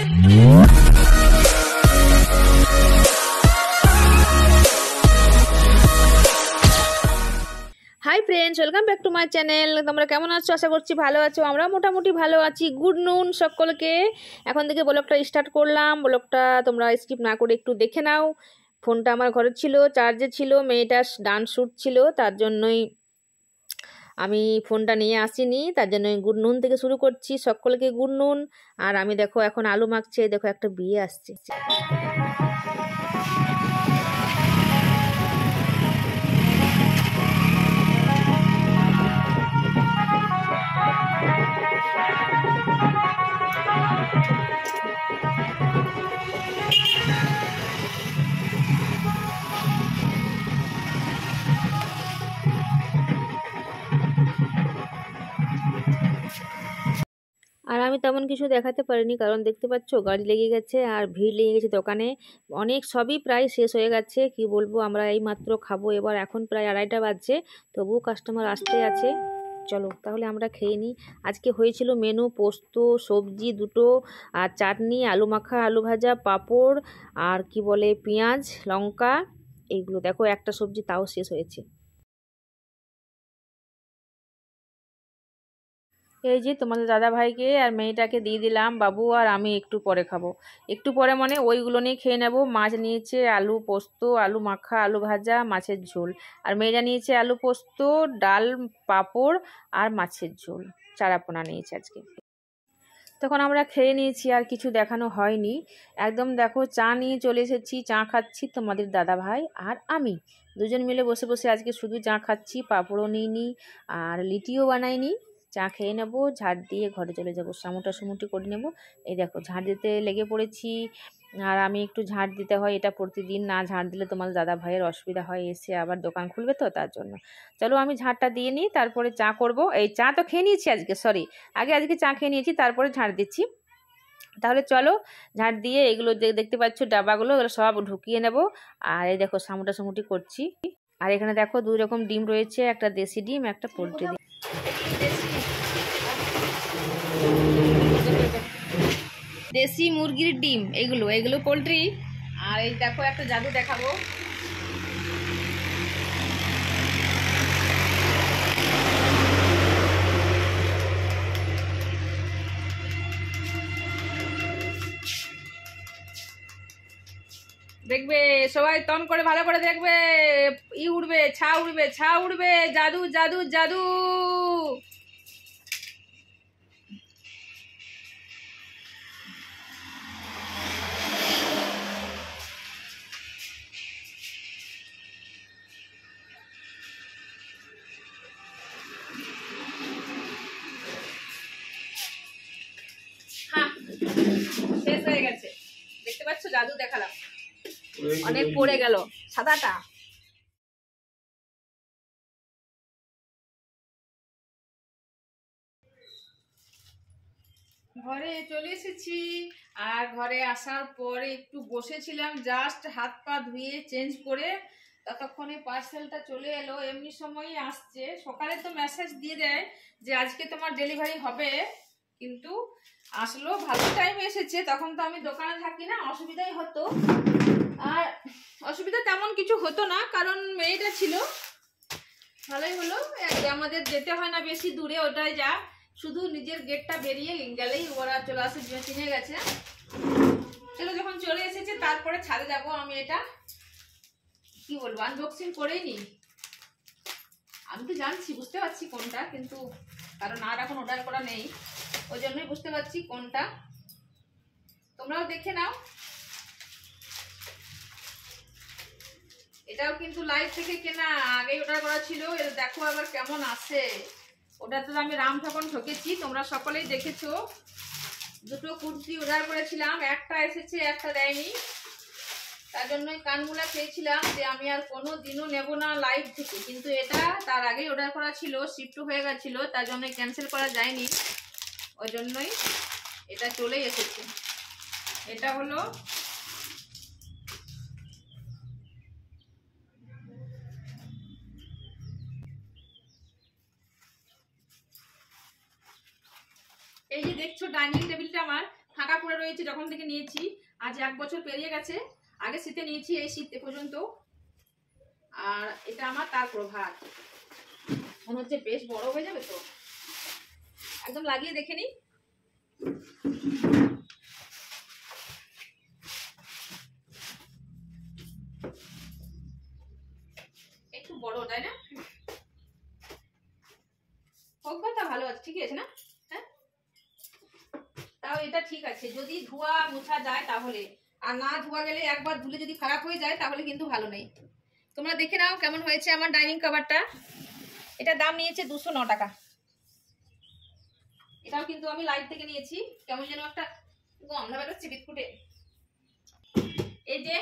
Hi friends, welcome back to my channel. তোমরা কেমন আছো? আশা করছি ভালো আছো। আমরা মোটামুটি ভালো আছি। গুড নুন সকলকে। এখন থেকে ব্লগটা স্টার্ট করলাম। ব্লগটা তোমরা স্কিপ না করে একটু দেখে নাও। ফোনটা আমার ঘরে ছিল, চার্জে ছিল, মেয়েটার ডান্স শ্যুট ছিল, তার জন্যই আমি ফোনটা নিয়ে আসিনি। তার জন্যই গুড নুন থেকে শুরু করছি। সকলকে গুড নুন। আর আমি দেখো এখন আলু মাখছে। দেখো একটা বিয়ে আসছে। আর আমি তেমন কিছু দেখাতে পারিনি, কারণ দেখতে পাচ্ছ গাড়ি লেগে গেছে আর ভিড় লেগে গেছে দোকানে। অনেক সবই প্রায় শেষ হয়ে গেছে। কি বলবো, আমরা এই মাত্র খাবো এবার। এখন প্রায় 2:30 বাজছে, তবুও কাস্টমার আসতে আছে। চলো তাহলে আমরা খেয়ে নিই। আজকে হয়েছিল মেনু পোস্ত, সবজি দুটো, আর চাটনি, আলু মাখা, আলু ভাজা, পাঁপড়, আর কি বলে পেঁয়াজ লঙ্কা। এইগুলো দেখো, একটা সবজি তাও শেষ হয়েছে। এই যে তোমাদের দাদা ভাইকে আর মেয়েটাকে দিয়ে দিলাম। বাবু আর আমি একটু পরে খাবো। একটু পরে মানে ওইগুলো নিয়ে খেয়ে নেব। মাছ নিয়েছে, আলু পোস্ত, আলু মাখা, আলু ভাজা, মাছের ঝোল। আর মেয়েটা নিয়েছে আলু পোস্ত, ডাল, পাঁপড় আর মাছের ঝোল। চারাপোনা নিয়েছে আজকে। তখন আমরা খেয়ে নিয়েছি, আর কিছু দেখানো হয়নি। একদম দেখো চা নিয়ে চলে এসেছি। চা খাচ্ছি তোমাদের দাদা ভাই আর আমি দুজন মিলে বসে বসে আজকে শুধু চা খাচ্ছি। পাঁপড়ও নিইনি আর লিটিও বানাইনি। চা খেয়ে নেব, ঝাড় দিয়ে ঘরে চলে যাব, সামুটাসুমুটি করে নেব। এই দেখো ঝাড় দিতে লেগে পড়েছি। আর আমি একটু ঝাড় দিতে হয়, এটা প্রতিদিন না ঝাড় দিলে তোমার দাদা ভাইয়ের অসুবিধা হয়, এসে আবার দোকান খুলবে তো, তার জন্য। চলো আমি ঝাড়টা দিয়ে নিই, তারপরে চা করব। এই চা তো খেয়ে নিয়েছি আজকে, সরি, আজকে চা খেয়ে নিয়েছি, তারপরে ঝাড় দিচ্ছি। তাহলে চলো ঝাড় দিয়ে এগুলো দেখতে পাচ্ছ ডাবাগুলো, এগুলো সব ঢুকিয়ে নেব। আর এই দেখো সামুটাসুমুটি করছি। আর এখানে দেখো 2 রকম ডিম রয়েছে, একটা দেশি ডিম, একটা পোলট্রি ডিম। দেশি মুরগির ডিম এগুলো পোলট্রি। আর এই দেখো একটা জাদু দেখাবো। দেখবে সবাই তন করে ভালো করে দেখবে। উড়বে, ছা উড়বে, ছা উড়বে, জাদু জাদু জাদু। হ্যাঁ, শেষ হয়ে গেছে। দেখতে পাচ্ছ জাদু দেখালাম, অনেক পড়ে গেল সাদাটা। ঘরে চলে এসেছি। আর ঘরে আসার পরে একটু বসেছিলাম, জাস্ট হাত পা ধুয়ে চেঞ্জ করে, ততক্ষণে পার্সেলটা চলে এলো। এমনি সময়ই আসছে। সকালে তো মেসেজ দিয়ে দেয় যে আজকে তোমার ডেলিভারি হবে, কিন্তু আসলো ভালো টাইমে এসেছে। তখন তো আমি দোকানে থাকি না, অসুবিধাই হতো। আর অসুবিধা তেমন কিছু হতো না, কারণ মেয়েটা ছিল। ভালোই হলো, আমাদের যেতে হয় না বেশি দূরে, ওটাই যা, শুধু নিজের গেটটা বেরিয়ে গেলেই ওরা চলে আসে, চিনে গেছে। চলো যখন চলে এসেছে তারপরে ছাদে যাব। আমি এটা কি বলবো, আনবক্সিং করেই নি। আমি তো জানছি, বুঝতে পারছি কোনটা, কিন্তু কারণ আর এখন অর্ডার করা নেই, ওই জন্যই বুঝতে পারছি কোনটা। তোমরাও দেখে নাও। এটাও কিন্তু লাইভ থেকে কেনা, আগেই অর্ডার করা ছিল। দেখো আবার কেমন আছে। ওটাতে আমি রাম ঠকন ঠকেছি, তোমরা সকলেই দেখেছো। দুটো কুর্তি অর্ডার করেছিলাম, একটা এসেছে একটা দেয়নি। তার জন্যই কানমুলা চেয়েছিলাম যে আমি আর কোনো দিনও নেব না লাইভ থেকে, কিন্তু এটা তার আগেই অর্ডার করা ছিল, শিফট হয়ে গেছিল, তার জন্য ক্যান্সেল করা যায়নি। ওই জন্যই এটা চলেই এসেছে। এটা হলো এই যে দেখছো ডাইনিং টেবিলটা আমার ফাঁকা পড়ে রয়েছে যখন থেকে নিয়েছি, আজ 1 বছর পেরিয়ে গেছে। আগে শীতে নিয়েছি, এই শীত পর্যন্ত। আর এটা আমার তার প্রভাব, মনে হচ্ছে বেশ বড় হয়ে যাবে। তো একদম লাগিয়ে দেখে নি। একটু বড়, তাই না? হোক তা ভালো আছে, ঠিকই আছে না? হ্যাঁ, তাও এটা ঠিক আছে যদি ধোয়া মোছা যায় তাহলে, আর না ধোয়া গেলে একবার ধুলে যদি খারাপ হয়ে যায় তাহলে কিন্তু ভালো নেই। তোমরা দেখে নাও কেমন হয়েছে আমার ডাইনিং কভারটা। এটা দাম নিয়েছে 209 টাকা। এটাও কিন্তু আমি লাইট থেকে নিয়েছি। কেমন যেন একটা গন্ধ বেরোচ্ছে বিস্কুটে। এই যে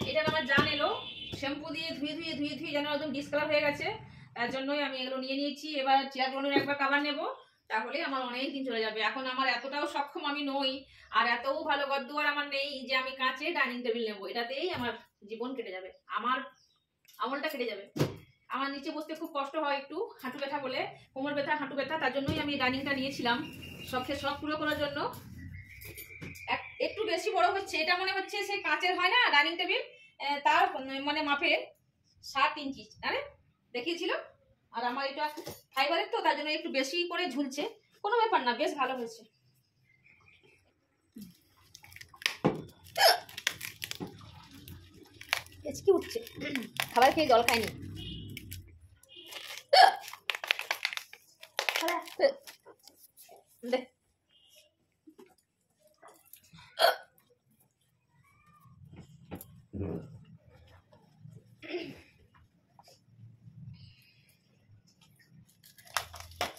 এটা আমার জান এলো, শ্যাম্পু দিয়ে ধুয়ে ধুয়ে ধুয়ে ধুয়ে যেন একদম ডিসকালার হয়ে গেছে। তার জন্যই আমি এগুলো নিয়ে নিয়েছি। এবার চেয়ারগুলোর একবার কভার নেব, তাহলে আমার অনেক দিন চলে যাবে। এখন আমার এতটাও সক্ষম আমি নই, আর এতও ভালো ঘরদুয়ার আমার নেই যে আমি কাঁচে ডাইনিং টেবিল নেবো। এটাতেই আমার জীবন কেটে যাবে, আমার আমলটা কেটে যাবে। আমার নিচে বসতে খুব কষ্ট হয়, একটু হাঁটু ব্যথা বলে, কোমর ব্যথা হাঁটু ব্যথা। তার জন্যই আমি ডাইনিংটা নিয়েছিলাম, শখ পুরো করার জন্য। একটু বেশি বড় হচ্ছে, এটা মনে হচ্ছে সে কাঁচের হয় না ডাইনিং টেবিল, তার মানে মাপের 7 ইঞ্চি আরে দেখিয়েছিল। আর আমার এটা ফাইবারের, তো তার জন্য একটু বেশি করে ঝুলছে। কোনো ব্যাপার না, বেশ ভালো হয়েছে। কি উঠছে, খাবার খেয়ে জল খাইনি। দেখ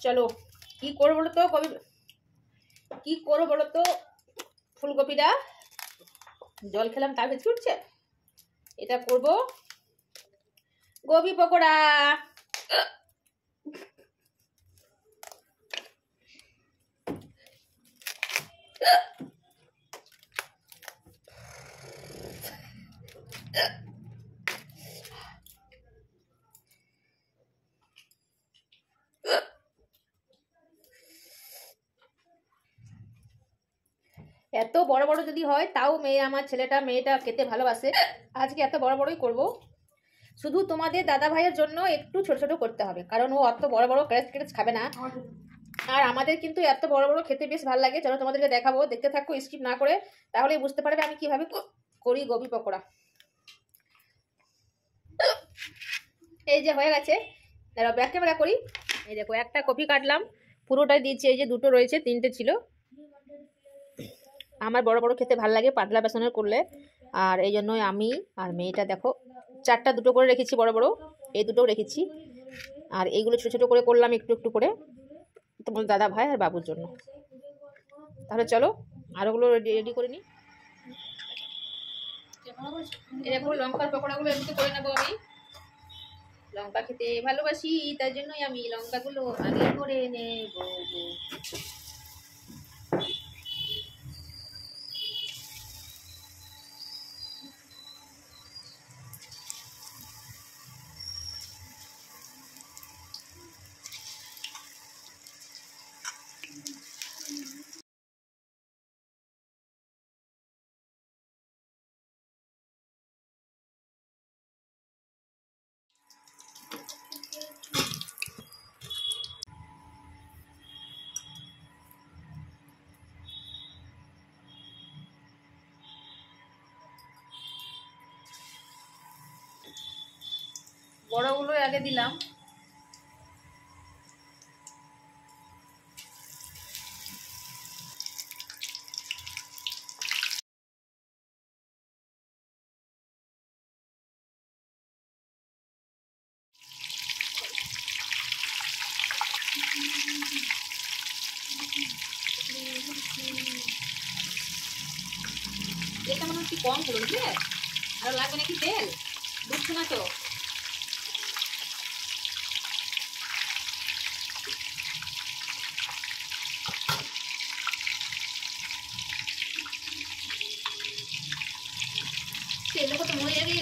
চলো কি করবো বলো তো, কি করবো বলো তো। ফুলকপিটা জল খেলাম তার ভেতরে উঠছে। এটা করব গোবি পকোড়া। এত বড় বড় যদি হয় তাও আমার মেয়েটা খেতে ভালোবাসে। আজকে এত বড় বড়ই করব। শুধু তোমাদের দাদা ভাইয়ের জন্য একটু ছোট ছোট করতে হবে, কারণ ও অত বড় বড় ক্রেচ খাবে না। আর আমাদের কিন্তু এত বড় বড় খেতে বেশ ভালো লাগে। চলো তোমাদেরকে দেখাবো, দেখতে থাকো স্কিপ না করে, তাহলে বুঝতে পারবে আমি কিভাবে করি গোবি পকোড়া। এই যে হয়ে গেছে, দাঁড়াও ব্যাক ক্যামেরা করি। এই দেখো একটা কপি কাটলাম, পুরোটাই দিয়েছি। এই যে দুটো রয়েছে, 3টে ছিল। আমার বড় বড় খেতে ভালো লাগে পাতলা বেসনের করলে, আর এই জন্যই আমি আর মেয়েটা দেখো 4টা দুটো করে রেখেছি বড় বড়, এই দুটোও রেখেছি। আর এইগুলো ছোট ছোট করে করলাম একটু একটু করে তোমার দাদা ভাই আর বাবুর জন্য। তাহলে চলো আরোগুলো রেডি করে নিই। এরকম লঙ্কার পকোড়াগুলো এমনি করে নেবো। আমি লঙ্কা খেতে ভালোবাসি, তার জন্যই আমি লঙ্কাগুলো আগে করে নেব। বড়গুলো আগে দিলাম। এটা মনে হচ্ছে কম হলো, বুঝলে? আরো লাগবে নাকি তেল? বুঝছো না তো? তেল কত মরে যাবে।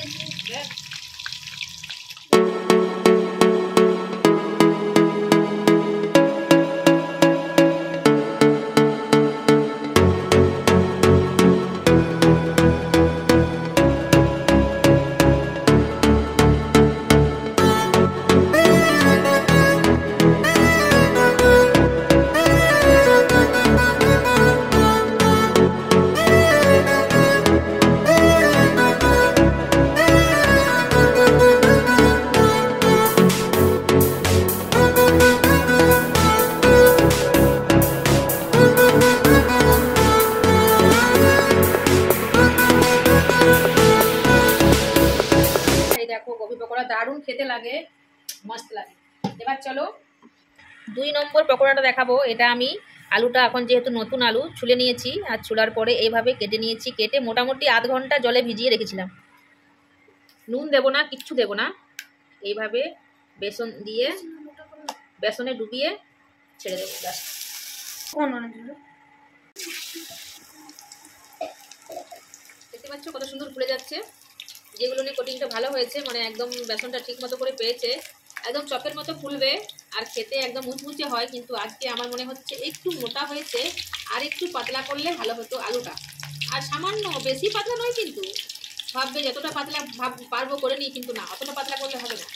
খেতে লাগে, মস্ত লাগে। এবার চলো 2 নম্বর পকোড়াটা দেখাবো। এটা আমি আলুটা এখন যেহেতু নতুন আলু ছুলে নিয়েছি, আর ছুলার পরে এইভাবে কেটে নিয়েছি। কেটে মোটামুটি আধ ঘন্টা জলে ভিজিয়ে রেখেছিলাম। নুন দেবো না, কিচ্ছু দেবো না, এইভাবে বেসন দিয়ে বেসনে ডুবিয়ে ছেড়ে দেবো। ব্যাস। দেখতে পাচ্ছ কত সুন্দর ফুলে যাচ্ছে। যেগুলো নিয়ে কোটিংটা ভালো হয়েছে, মানে একদম বেসনটা ঠিক মতো করে পেয়েছে, একদম চপের মতো ফুলবে আর খেতে একদম মুচমুচে হয়। কিন্তু আজকে আমার মনে হচ্ছে একটু মোটা হয়েছে, আর একটু পাতলা করলে ভালো হতো আলুটা। আর সামান্য, বেশি পাতলা নয়, কিন্তু ভাববে যতটা পাতলা পারবো করে নিই, কিন্তু না, অতটা পাতলা করলে হবে না।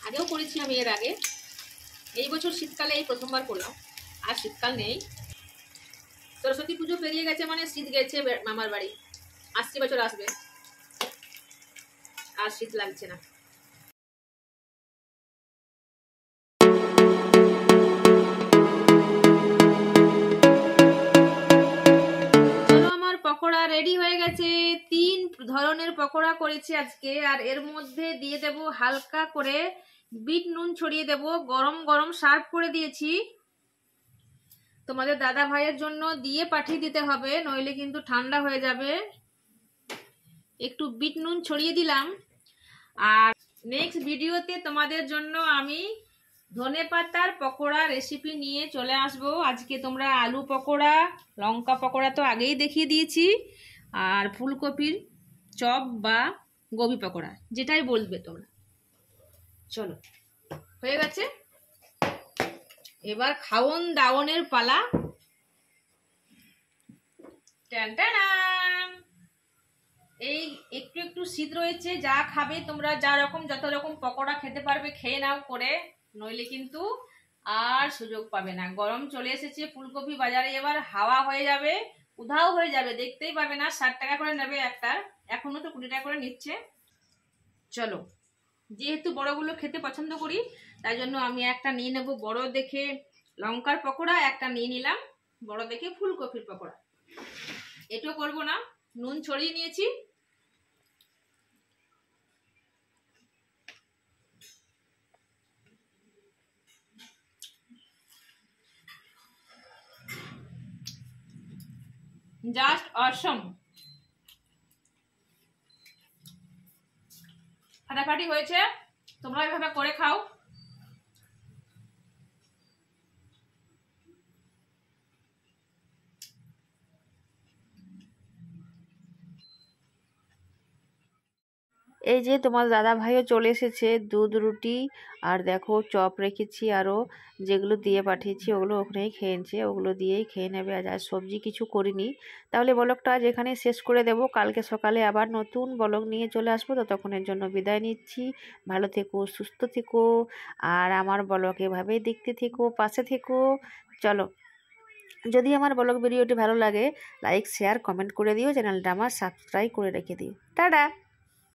আগেও করেছি আমি এর আগে, এই বছর শীতকালে এই প্রথমবার করলাম। আর শীতকাল নেই, সরস্বতী পুজো পেরিয়ে গেছে, মানে শীত গেছে মামার বাড়ি। আসছে বছর আসবে, আর শীত লাগছে না। চলো আমার পকোড়া রেডি হয়ে গেছে। 3 ধরনের পকোড়া করেছি আজকে, আর এর মধ্যে দিয়ে দেব হালকা করে বিট নুন ছড়িয়ে দেব। গরম গরম সার্ভ করে দিয়েছি। তোমাদের দাদা ভাইয়ের জন্য দিয়ে পাঠিয়ে দিতে হবে, নইলে কিন্তু ঠান্ডা হয়ে যাবে। একটু বিট নুন ছড়িয়ে দিলাম। আর নেক্সট ভিডিওতে তোমাদের জন্য আমি ধনেপাতার পকোড়া রেসিপি নিয়ে চলে আসবো। আজকে তোমরা আলু পকোড়া, লঙ্কা পকোড়া তো আগেই দেখিয়ে দিয়েছি, আর ফুলকপির চপ বা গোবি পকোড়া, যেটাই বলবে তোমরা। চলো, হয়ে গেছে, এবার খাওন দাওনের পালা। টানটানাম। এই একটু একটু শীত রয়েছে, যা খাবে তোমরা, যত রকম পকোড়া খেতে পারবে খেয়ে নাও করে, নইলে কিন্তু আর সুযোগ পাবে না। গরম চলে এসেছে, ফুলকপি বাজারে এবার হাওয়া হয়ে যাবে, উধাও হয়ে যাবে, দেখতেই পাবে না। 60 টাকা করে নেবে একটার, এখনো তো 20 টাকা করে নিচ্ছে। চলো, যেহেতু বড়গুলো খেতে পছন্দ করি, তাই জন্য আমি একটা নিয়ে নেব বড় দেখে লঙ্কার পকোড়া, একটা নিয়ে নিলাম বড় দেখে ফুলকপির পকোড়া। এটাও করবো না, নুন ছড়িয়ে নিয়েছি। জাস্ট অসম, ফাটাফাটি হয়েছে। তোমরা এভাবে করে খাও। এই যে তোমার দাদা ভাইও চলে এসেছে, দুধ রুটি আর দেখো চপ রেখেছি, আরও যেগুলো দিয়ে পাঠিয়েছি ওগুলো ওখানেই খেয়েছে, ওগুলো দিয়েই খেয়ে নেবে। আজ সবজি কিছু করিনি। তাহলে ব্লগটা আজ এখানে শেষ করে দেব। কালকে সকালে আবার নতুন ব্লগ নিয়ে চলে আসবো। ততক্ষণের জন্য বিদায় নিচ্ছি। ভালো থেকো, সুস্থ থেকো, আর আমার ব্লগ এভাবেই দেখতে থেকো, পাশে থেকো। চলো, যদি আমার ব্লগ ভিডিওটি ভালো লাগে, লাইক শেয়ার কমেন্ট করে দিও, চ্যানেলটা আমার সাবস্ক্রাইব করে রেখে দিও। টাটা।